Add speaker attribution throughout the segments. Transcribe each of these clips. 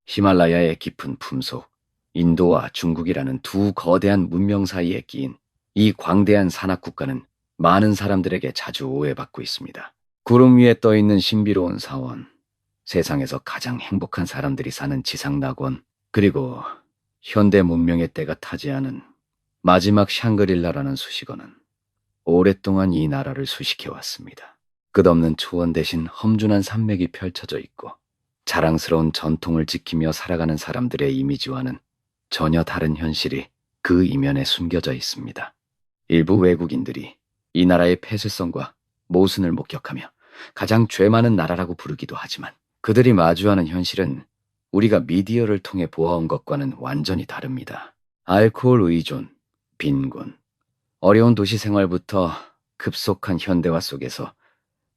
Speaker 1: 히말라야의 깊은 품속, 인도와 중국이라는 두 거대한 문명 사이에 끼인 이 광대한 산악국가는 많은 사람들에게 자주 오해받고 있습니다. 구름 위에 떠 있는 신비로운 사원, 세상에서 가장 행복한 사람들이 사는 지상낙원, 그리고 현대 문명의 때가 타지 않은 마지막 샹그릴라라는 수식어는 오랫동안 이 나라를 수식해왔습니다. 끝없는 초원 대신 험준한 산맥이 펼쳐져 있고 자랑스러운 전통을 지키며 살아가는 사람들의 이미지와는 전혀 다른 현실이 그 이면에 숨겨져 있습니다. 일부 외국인들이 이 나라의 폐쇄성과 모순을 목격하며 가장 죄 많은 나라라고 부르기도 하지만 그들이 마주하는 현실은 우리가 미디어를 통해 보아온 것과는 완전히 다릅니다. 알코올 의존, 빈곤, 어려운 도시 생활부터 급속한 현대화 속에서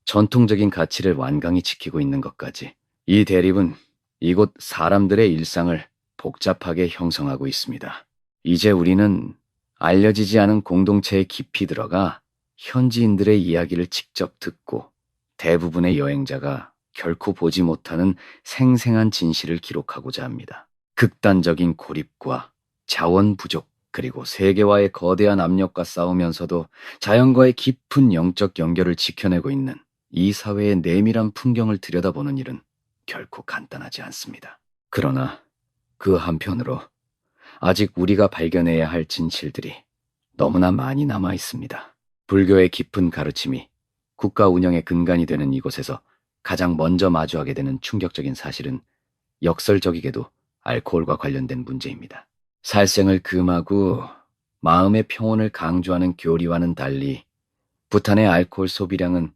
Speaker 1: 전통적인 가치를 완강히 지키고 있는 것까지 이 대립은 이곳 사람들의 일상을 복잡하게 형성하고 있습니다. 이제 우리는 알려지지 않은 공동체에 깊이 들어가 현지인들의 이야기를 직접 듣고 대부분의 여행자가 결코 보지 못하는 생생한 진실을 기록하고자 합니다. 극단적인 고립과 자원 부족, 그리고 세계와의 거대한 압력과 싸우면서도 자연과의 깊은 영적 연결을 지켜내고 있는 이 사회의 내밀한 풍경을 들여다보는 일은 결코 간단하지 않습니다. 그러나 그 한편으로 아직 우리가 발견해야 할 진실들이 너무나 많이 남아 있습니다. 불교의 깊은 가르침이 국가 운영의 근간이 되는 이곳에서 가장 먼저 마주하게 되는 충격적인 사실은 역설적이게도 알코올과 관련된 문제입니다. 살생을 금하고 마음의 평온을 강조하는 교리와는 달리 부탄의 알코올 소비량은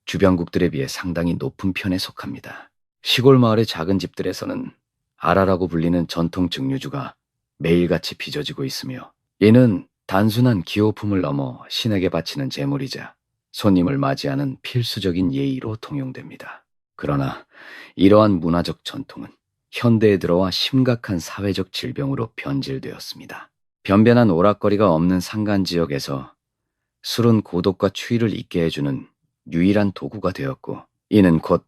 Speaker 1: 주변국들에 비해 상당히 높은 편에 속합니다. 시골 마을의 작은 집들에서는 아라라고 불리는 전통 증류주가 매일같이 빚어지고 있으며 이는 단순한 기호품을 넘어 신에게 바치는 제물이자 손님을 맞이하는 필수적인 예의로 통용됩니다. 그러나 이러한 문화적 전통은 현대에 들어와 심각한 사회적 질병으로 변질되었습니다. 변변한 오락거리가 없는 산간 지역에서 술은 고독과 추위를 잊게 해주는 유일한 도구가 되었고 이는 곧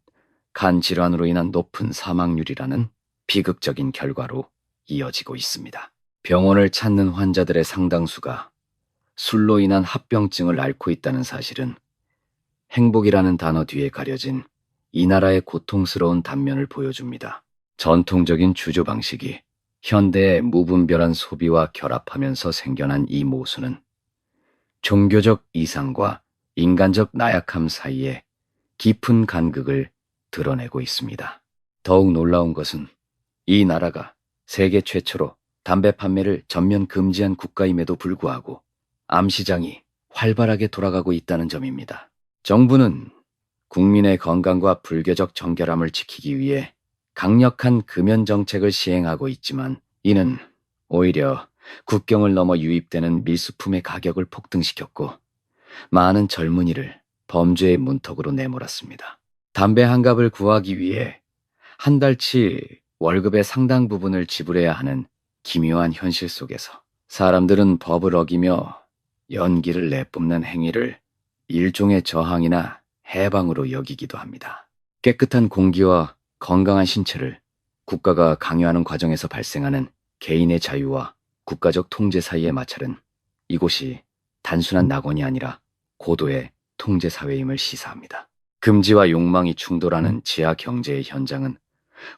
Speaker 1: 간 질환으로 인한 높은 사망률이라는 비극적인 결과로 이어지고 있습니다. 병원을 찾는 환자들의 상당수가 술로 인한 합병증을 앓고 있다는 사실은 행복이라는 단어 뒤에 가려진 이 나라의 고통스러운 단면을 보여줍니다. 전통적인 주조 방식이 현대의 무분별한 소비와 결합하면서 생겨난 이 모순은 종교적 이상과 인간적 나약함 사이에 깊은 간극을 드러내고 있습니다. 더욱 놀라운 것은 이 나라가 세계 최초로 담배 판매를 전면 금지한 국가임에도 불구하고 암시장이 활발하게 돌아가고 있다는 점입니다. 정부는 국민의 건강과 불교적 정결함을 지키기 위해 강력한 금연 정책을 시행하고 있지만 이는 오히려 국경을 넘어 유입되는 밀수품의 가격을 폭등시켰고 많은 젊은이를 범죄의 문턱으로 내몰았습니다. 담배 한 갑을 구하기 위해 한 달치 월급의 상당 부분을 지불해야 하는 기묘한 현실 속에서 사람들은 법을 어기며 연기를 내뿜는 행위를 일종의 저항이나 해방으로 여기기도 합니다. 깨끗한 공기와 건강한 신체를 국가가 강요하는 과정에서 발생하는 개인의 자유와 국가적 통제 사이의 마찰은 이곳이 단순한 낙원이 아니라 고도의 통제 사회임을 시사합니다. 금지와 욕망이 충돌하는 지하 경제의 현장은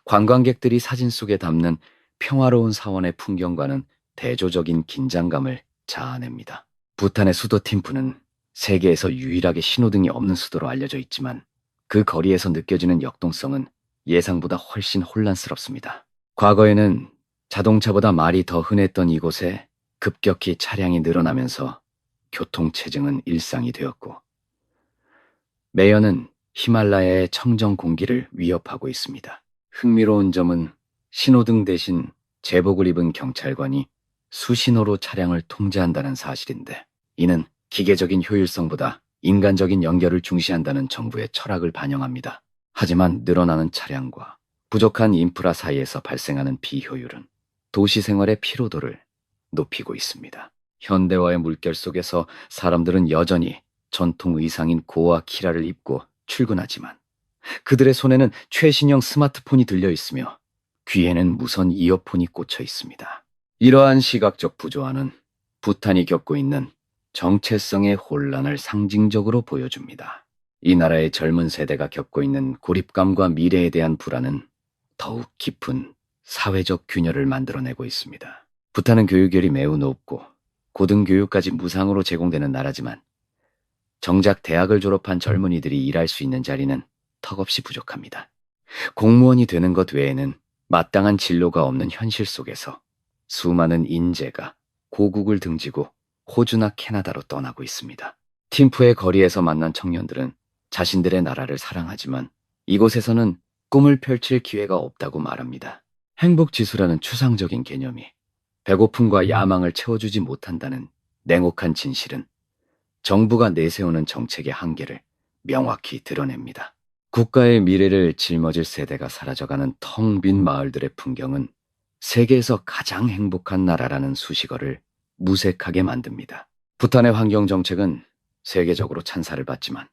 Speaker 1: 관광객들이 사진 속에 담는 평화로운 사원의 풍경과는 대조적인 긴장감을 자아냅니다. 부탄의 수도 팀푸는 세계에서 유일하게 신호등이 없는 수도로 알려져 있지만 그 거리에서 느껴지는 역동성은 예상보다 훨씬 혼란스럽습니다. 과거에는 자동차보다 말이 더 흔했던 이곳에 급격히 차량이 늘어나면서 교통체증은 일상이 되었고 매연은 히말라야의 청정 공기를 위협하고 있습니다. 흥미로운 점은 신호등 대신 제복을 입은 경찰관이 수신호로 차량을 통제한다는 사실인데 이는 기계적인 효율성보다 인간적인 연결을 중시한다는 정부의 철학을 반영합니다. 하지만 늘어나는 차량과 부족한 인프라 사이에서 발생하는 비효율은 도시 생활의 피로도를 높이고 있습니다. 현대화의 물결 속에서 사람들은 여전히 전통 의상인 고와 키라를 입고 출근하지만 그들의 손에는 최신형 스마트폰이 들려 있으며 귀에는 무선 이어폰이 꽂혀 있습니다. 이러한 시각적 부조화는 부탄이 겪고 있는 정체성의 혼란을 상징적으로 보여줍니다. 이 나라의 젊은 세대가 겪고 있는 고립감과 미래에 대한 불안은 더욱 깊은 사회적 균열을 만들어내고 있습니다. 부탄은 교육열이 매우 높고 고등교육까지 무상으로 제공되는 나라지만 정작 대학을 졸업한 젊은이들이 일할 수 있는 자리는 턱없이 부족합니다. 공무원이 되는 것 외에는 마땅한 진로가 없는 현실 속에서 수많은 인재가 고국을 등지고 호주나 캐나다로 떠나고 있습니다. 팀프의 거리에서 만난 청년들은 자신들의 나라를 사랑하지만 이곳에서는 꿈을 펼칠 기회가 없다고 말합니다. 행복지수라는 추상적인 개념이 배고픔과 야망을 채워주지 못한다는 냉혹한 진실은 정부가 내세우는 정책의 한계를 명확히 드러냅니다. 국가의 미래를 짊어질 세대가 사라져가는 텅 빈 마을들의 풍경은 세계에서 가장 행복한 나라라는 수식어를 무색하게 만듭니다. 부탄의 환경정책은 세계적으로 찬사를 받지만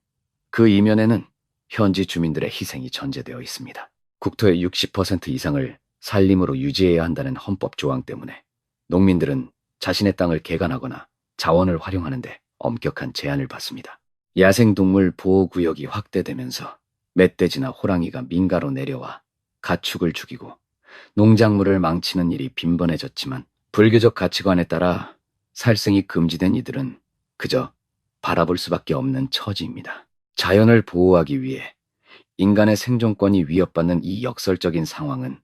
Speaker 1: 그 이면에는 현지 주민들의 희생이 전제되어 있습니다. 국토의 60% 이상을 산림으로 유지해야 한다는 헌법 조항 때문에 농민들은 자신의 땅을 개간하거나 자원을 활용하는데 엄격한 제한을 받습니다. 야생동물 보호구역이 확대되면서 멧돼지나 호랑이가 민가로 내려와 가축을 죽이고 농작물을 망치는 일이 빈번해졌지만 불교적 가치관에 따라 살생이 금지된 이들은 그저 바라볼 수밖에 없는 처지입니다. 자연을 보호하기 위해 인간의 생존권이 위협받는 이 역설적인 상황은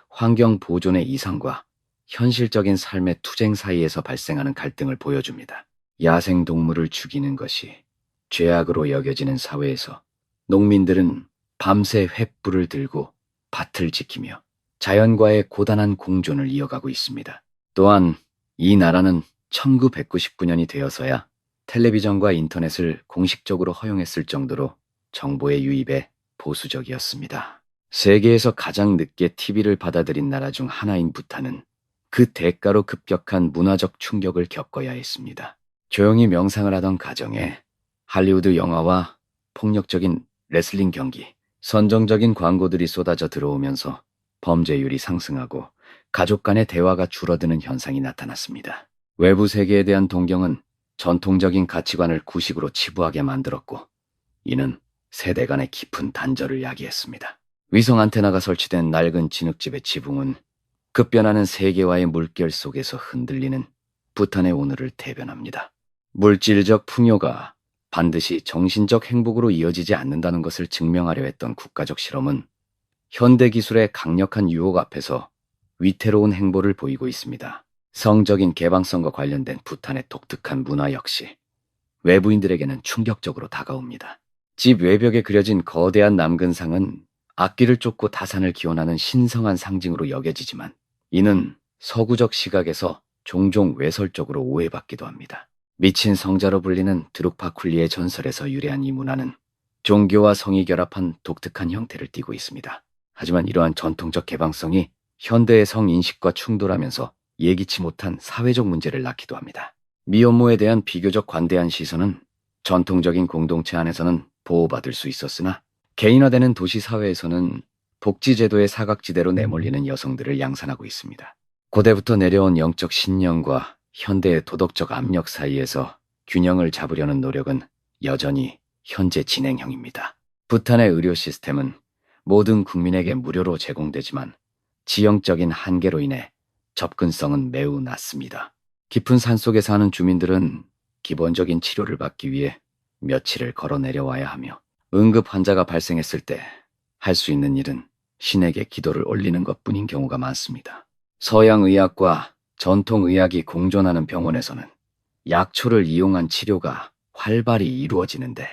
Speaker 1: 환경 보존의 이상과 현실적인 삶의 투쟁 사이에서 발생하는 갈등을 보여줍니다. 야생동물을 죽이는 것이 죄악으로 여겨지는 사회에서 농민들은 밤새 횃불을 들고 밭을 지키며 자연과의 고단한 공존을 이어가고 있습니다. 또한 이 나라는 1999년이 되어서야 텔레비전과 인터넷을 공식적으로 허용했을 정도로 정보의 유입에 보수적이었습니다. 세계에서 가장 늦게 TV를 받아들인 나라 중 하나인 부탄은 그 대가로 급격한 문화적 충격을 겪어야 했습니다. 조용히 명상을 하던 가정에 할리우드 영화와 폭력적인 레슬링 경기, 선정적인 광고들이 쏟아져 들어오면서 범죄율이 상승하고 가족 간의 대화가 줄어드는 현상이 나타났습니다. 외부 세계에 대한 동경은 전통적인 가치관을 구식으로 치부하게 만들었고 이는 세대 간의 깊은 단절을 야기했습니다. 위성 안테나가 설치된 낡은 진흙집의 지붕은 급변하는 세계와의 물결 속에서 흔들리는 부탄의 오늘을 대변합니다. 물질적 풍요가 반드시 정신적 행복으로 이어지지 않는다는 것을 증명하려 했던 국가적 실험은 현대 기술의 강력한 유혹 앞에서 위태로운 행보를 보이고 있습니다. 성적인 개방성과 관련된 부탄의 독특한 문화 역시 외부인들에게는 충격적으로 다가옵니다. 집 외벽에 그려진 거대한 남근상은 악기를 쫓고 다산을 기원하는 신성한 상징으로 여겨지지만 이는 서구적 시각에서 종종 외설적으로 오해받기도 합니다. 미친 성자로 불리는 드룩파쿨리의 전설에서 유래한 이 문화는 종교와 성이 결합한 독특한 형태를 띠고 있습니다. 하지만 이러한 전통적 개방성이 현대의 성인식과 충돌하면서 예기치 못한 사회적 문제를 낳기도 합니다. 미혼모에 대한 비교적 관대한 시선은 전통적인 공동체 안에서는 보호받을 수 있었으나 개인화되는 도시 사회에서는 복지제도의 사각지대로 내몰리는 여성들을 양산하고 있습니다. 고대부터 내려온 영적 신념과 현대의 도덕적 압력 사이에서 균형을 잡으려는 노력은 여전히 현재 진행형입니다. 부탄의 의료 시스템은 모든 국민에게 무료로 제공되지만 지형적인 한계로 인해 접근성은 매우 낮습니다. 깊은 산속에 사는 주민들은 기본적인 치료를 받기 위해 며칠을 걸어 내려와야 하며 응급 환자가 발생했을 때 할 수 있는 일은 신에게 기도를 올리는 것뿐인 경우가 많습니다. 서양 의학과 전통 의학이 공존하는 병원에서는 약초를 이용한 치료가 활발히 이루어지는데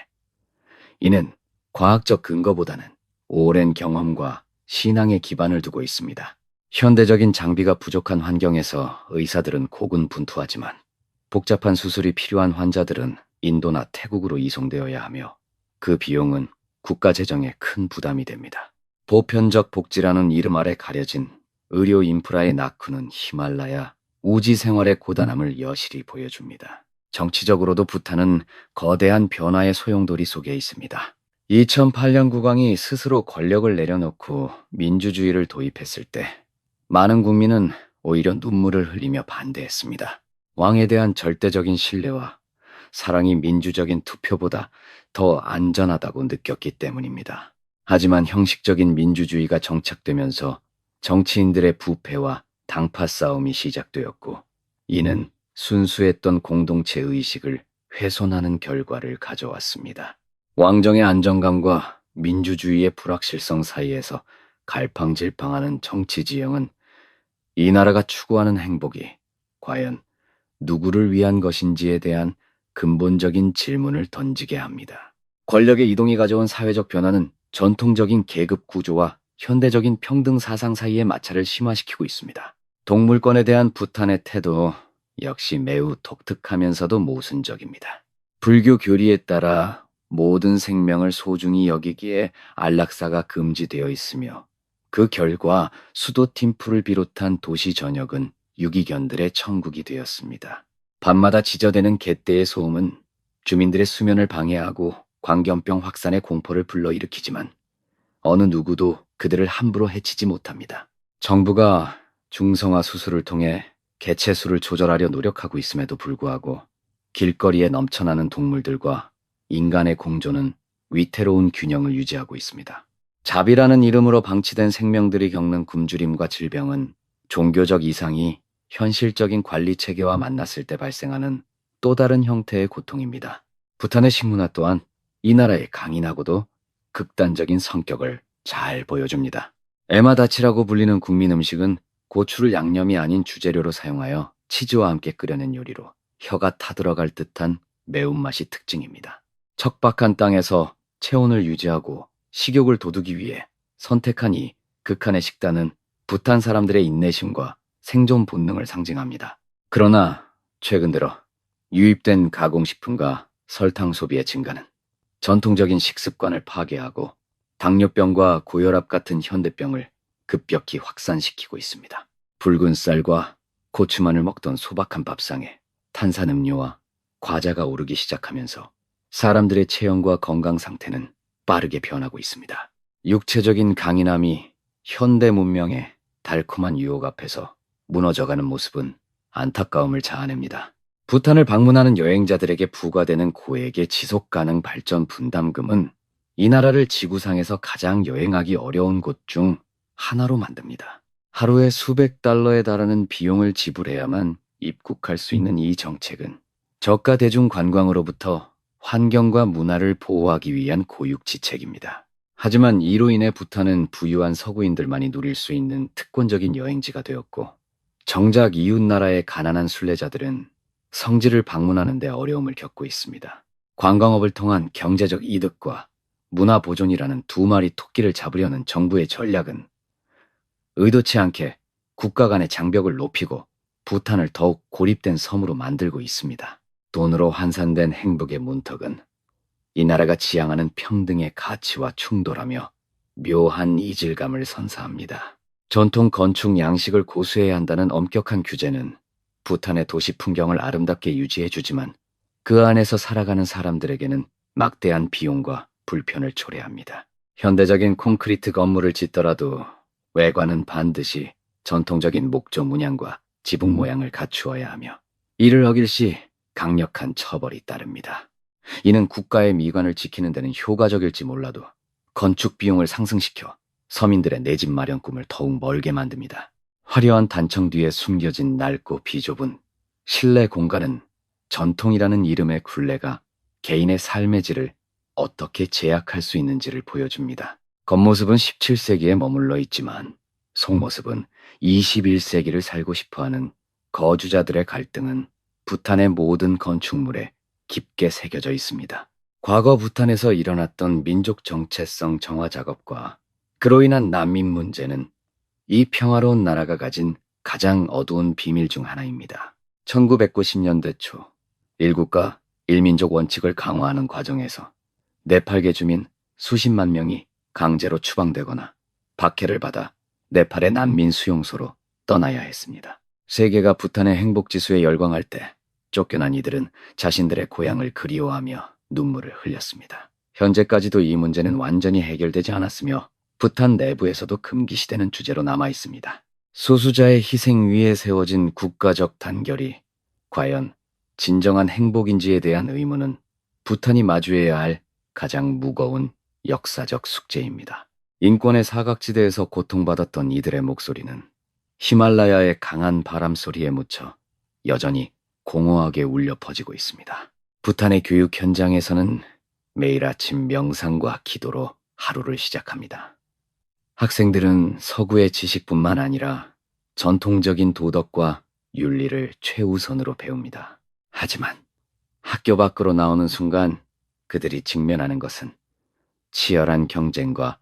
Speaker 1: 이는 과학적 근거보다는 오랜 경험과 신앙에 기반을 두고 있습니다. 현대적인 장비가 부족한 환경에서 의사들은 고군분투하지만 복잡한 수술이 필요한 환자들은 인도나 태국으로 이송되어야 하며 그 비용은 국가 재정에 큰 부담이 됩니다. 보편적 복지라는 이름 아래 가려진 의료 인프라의 낙후는 히말라야 우지 생활의 고단함을 여실히 보여줍니다. 정치적으로도 부탄은 거대한 변화의 소용돌이 속에 있습니다. 2008년 국왕이 스스로 권력을 내려놓고 민주주의를 도입했을 때 많은 국민은 오히려 눈물을 흘리며 반대했습니다. 왕에 대한 절대적인 신뢰와 사랑이 민주적인 투표보다 더 안전하다고 느꼈기 때문입니다. 하지만 형식적인 민주주의가 정착되면서 정치인들의 부패와 당파 싸움이 시작되었고, 이는 순수했던 공동체 의식을 훼손하는 결과를 가져왔습니다. 왕정의 안정감과 민주주의의 불확실성 사이에서 갈팡질팡하는 정치 지형은 이 나라가 추구하는 행복이 과연 누구를 위한 것인지에 대한 근본적인 질문을 던지게 합니다. 권력의 이동이 가져온 사회적 변화는 전통적인 계급 구조와 현대적인 평등 사상 사이의 마찰을 심화시키고 있습니다. 동물권에 대한 부탄의 태도 역시 매우 독특하면서도 모순적입니다. 불교 교리에 따라 모든 생명을 소중히 여기기에 안락사가 금지되어 있으며, 그 결과 수도 팀푸를 비롯한 도시 전역은 유기견들의 천국이 되었습니다. 밤마다 지저대는 개떼의 소음은 주민들의 수면을 방해하고 광견병 확산의 공포를 불러일으키지만 어느 누구도 그들을 함부로 해치지 못합니다. 정부가 중성화 수술을 통해 개체수를 조절하려 노력하고 있음에도 불구하고 길거리에 넘쳐나는 동물들과 인간의 공존은 위태로운 균형을 유지하고 있습니다. 자비라는 이름으로 방치된 생명들이 겪는 굶주림과 질병은 종교적 이상이 현실적인 관리 체계와 만났을 때 발생하는 또 다른 형태의 고통입니다. 부탄의 식문화 또한 이 나라의 강인하고도 극단적인 성격을 잘 보여줍니다. 에마다치라고 불리는 국민 음식은 고추를 양념이 아닌 주재료로 사용하여 치즈와 함께 끓여낸 요리로 혀가 타들어갈 듯한 매운맛이 특징입니다. 척박한 땅에서 체온을 유지하고 식욕을 돋우기 위해 선택한 이 극한의 식단은 부탄 사람들의 인내심과 생존 본능을 상징합니다. 그러나 최근 들어 유입된 가공식품과 설탕 소비의 증가는 전통적인 식습관을 파괴하고 당뇨병과 고혈압 같은 현대병을 급격히 확산시키고 있습니다. 붉은 쌀과 고추만을 먹던 소박한 밥상에 탄산음료와 과자가 오르기 시작하면서 사람들의 체형과 건강 상태는 빠르게 변하고 있습니다. 육체적인 강인함이 현대 문명의 달콤한 유혹 앞에서 무너져가는 모습은 안타까움을 자아냅니다. 부탄을 방문하는 여행자들에게 부과되는 고액의 지속가능 발전 분담금은 이 나라를 지구상에서 가장 여행하기 어려운 곳 중 하나로 만듭니다. 하루에 수백 달러에 달하는 비용을 지불해야만 입국할 수 있는 이 정책은 저가 대중 관광으로부터 환경과 문화를 보호하기 위한 고육지책입니다. 하지만 이로 인해 부탄은 부유한 서구인들만이 누릴 수 있는 특권적인 여행지가 되었고, 정작 이웃나라의 가난한 순례자들은 성지를 방문하는 데 어려움을 겪고 있습니다. 관광업을 통한 경제적 이득과 문화 보존이라는 두 마리 토끼를 잡으려는 정부의 전략은 의도치 않게 국가 간의 장벽을 높이고 부탄을 더욱 고립된 섬으로 만들고 있습니다. 돈으로 환산된 행복의 문턱은 이 나라가 지향하는 평등의 가치와 충돌하며 묘한 이질감을 선사합니다. 전통 건축 양식을 고수해야 한다는 엄격한 규제는 부탄의 도시 풍경을 아름답게 유지해주지만 그 안에서 살아가는 사람들에게는 막대한 비용과 불편을 초래합니다. 현대적인 콘크리트 건물을 짓더라도 외관은 반드시 전통적인 목조 문양과 지붕 모양을 갖추어야 하며, 이를 어길 시 강력한 처벌이 따릅니다. 이는 국가의 미관을 지키는 데는 효과적일지 몰라도 건축 비용을 상승시켜 서민들의 내 집 마련 꿈을 더욱 멀게 만듭니다. 화려한 단청 뒤에 숨겨진 낡고 비좁은 실내 공간은 전통이라는 이름의 굴레가 개인의 삶의 질을 어떻게 제약할 수 있는지를 보여줍니다. 겉모습은 17세기에 머물러 있지만 속모습은 21세기를 살고 싶어하는 거주자들의 갈등은 부탄의 모든 건축물에 깊게 새겨져 있습니다. 과거 부탄에서 일어났던 민족 정체성 정화 작업과 그로 인한 난민 문제는 이 평화로운 나라가 가진 가장 어두운 비밀 중 하나입니다. 1990년대 초 일국가 일민족 원칙을 강화하는 과정에서 네팔계 주민 수십만 명이 강제로 추방되거나 박해를 받아 네팔의 난민 수용소로 떠나야 했습니다. 세계가 부탄의 행복지수에 열광할 때 쫓겨난 이들은 자신들의 고향을 그리워하며 눈물을 흘렸습니다. 현재까지도 이 문제는 완전히 해결되지 않았으며 부탄 내부에서도 금기시되는 주제로 남아 있습니다. 소수자의 희생 위에 세워진 국가적 단결이 과연 진정한 행복인지에 대한 의문은 부탄이 마주해야 할 가장 무거운 역사적 숙제입니다. 인권의 사각지대에서 고통받았던 이들의 목소리는 히말라야의 강한 바람 소리에 묻혀 여전히 공허하게 울려 퍼지고 있습니다. 부탄의 교육 현장에서는 매일 아침 명상과 기도로 하루를 시작합니다. 학생들은 서구의 지식뿐만 아니라 전통적인 도덕과 윤리를 최우선으로 배웁니다. 하지만 학교 밖으로 나오는 순간 그들이 직면하는 것은 치열한 경쟁과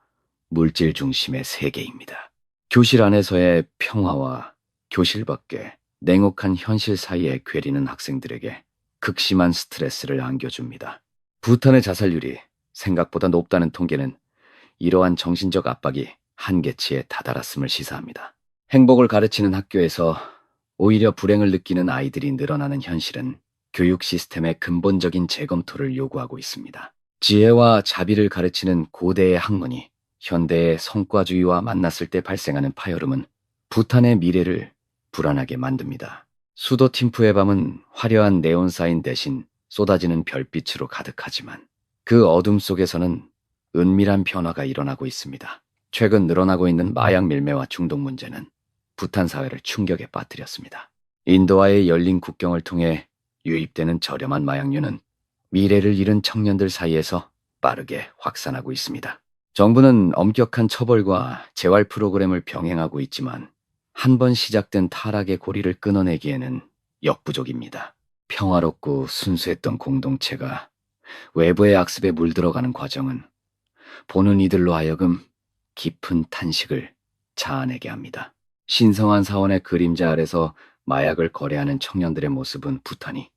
Speaker 1: 물질 중심의 세계입니다. 교실 안에서의 평화와 교실 밖의 냉혹한 현실 사이에 괴리는 학생들에게 극심한 스트레스를 안겨줍니다. 부탄의 자살률이 생각보다 높다는 통계는 이러한 정신적 압박이 한계치에 다다랐음을 시사합니다. 행복을 가르치는 학교에서 오히려 불행을 느끼는 아이들이 늘어나는 현실은 교육 시스템의 근본적인 재검토를 요구하고 있습니다. 지혜와 자비를 가르치는 고대의 학문이 현대의 성과주의와 만났을 때 발생하는 파열음은 부탄의 미래를 불안하게 만듭니다. 수도 팀푸의 밤은 화려한 네온사인 대신 쏟아지는 별빛으로 가득하지만 그 어둠 속에서는 은밀한 변화가 일어나고 있습니다. 최근 늘어나고 있는 마약 밀매와 중독 문제는 부탄 사회를 충격에 빠뜨렸습니다. 인도와의 열린 국경을 통해 유입되는 저렴한 마약류는 미래를 잃은 청년들 사이에서 빠르게 확산하고 있습니다. 정부는 엄격한 처벌과 재활 프로그램을 병행하고 있지만 한 번 시작된 타락의 고리를 끊어내기에는 역부족입니다. 평화롭고 순수했던 공동체가 외부의 악습에 물들어가는 과정은 보는 이들로 하여금 깊은 탄식을 자아내게 합니다. 신성한 사원의 그림자 아래서 마약을 거래하는 청년들의 모습은 부탄이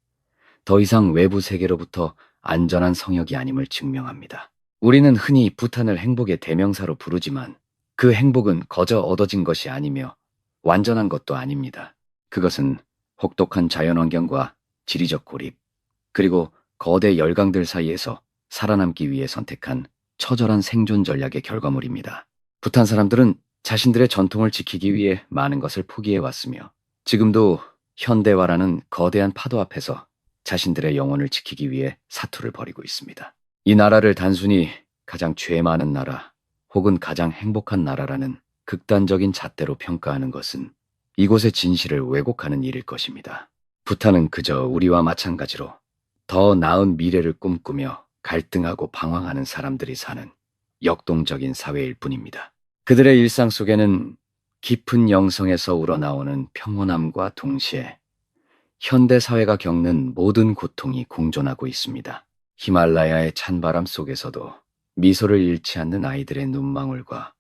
Speaker 1: 더 이상 외부 세계로부터 안전한 성역이 아님을 증명합니다. 우리는 흔히 부탄을 행복의 대명사로 부르지만 그 행복은 거저 얻어진 것이 아니며 완전한 것도 아닙니다. 그것은 혹독한 자연환경과 지리적 고립, 그리고 거대 열강들 사이에서 살아남기 위해 선택한 처절한 생존 전략의 결과물입니다. 부탄 사람들은 자신들의 전통을 지키기 위해 많은 것을 포기해왔으며 지금도 현대화라는 거대한 파도 앞에서 자신들의 영혼을 지키기 위해 사투를 벌이고 있습니다. 이 나라를 단순히 가장 죄 많은 나라 혹은 가장 행복한 나라라는 극단적인 잣대로 평가하는 것은 이곳의 진실을 왜곡하는 일일 것입니다. 부탄은 그저 우리와 마찬가지로 더 나은 미래를 꿈꾸며 갈등하고 방황하는 사람들이 사는 역동적인 사회일 뿐입니다. 그들의 일상 속에는 깊은 영성에서 우러나오는 평온함과 동시에 현대 사회가 겪는 모든 고통이 공존하고 있습니다. 히말라야의 찬바람 속에서도 미소를 잃지 않는 아이들의 눈망울과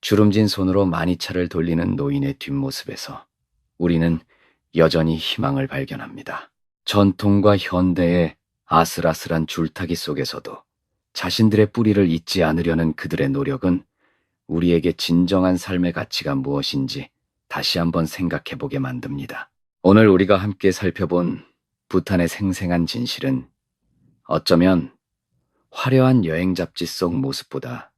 Speaker 1: 주름진 손으로 마니차를 돌리는 노인의 뒷모습에서 우리는 여전히 희망을 발견합니다. 전통과 현대의 아슬아슬한 줄타기 속에서도 자신들의 뿌리를 잊지 않으려는 그들의 노력은 우리에게 진정한 삶의 가치가 무엇인지 다시 한번 생각해보게 만듭니다. 오늘 우리가 함께 살펴본 부탄의 생생한 진실은 어쩌면 화려한 여행 잡지 속 모습보다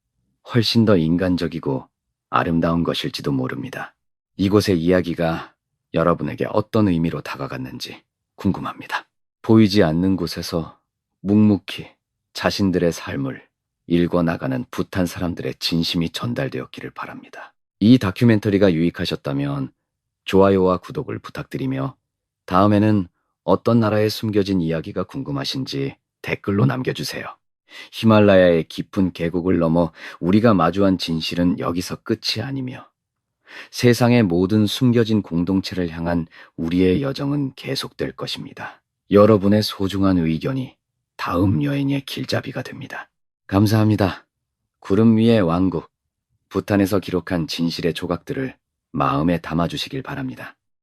Speaker 1: 훨씬 더 인간적이고 아름다운 것일지도 모릅니다. 이곳의 이야기가 여러분에게 어떤 의미로 다가갔는지 궁금합니다. 보이지 않는 곳에서 묵묵히 자신들의 삶을 읽어나가는 부탄 사람들의 진심이 전달되었기를 바랍니다. 이 다큐멘터리가 유익하셨다면 좋아요와 구독을 부탁드리며 다음에는 어떤 나라에 숨겨진 이야기가 궁금하신지 댓글로 남겨주세요. 히말라야의 깊은 계곡을 넘어 우리가 마주한 진실은 여기서 끝이 아니며 세상의 모든 숨겨진 공동체를 향한 우리의 여정은 계속될 것입니다. 여러분의 소중한 의견이 다음 여행의 길잡이가 됩니다. 감사합니다. 구름 위의 왕국, 부탄에서 기록한 진실의 조각들을 마음에 담아주시길 바랍니다.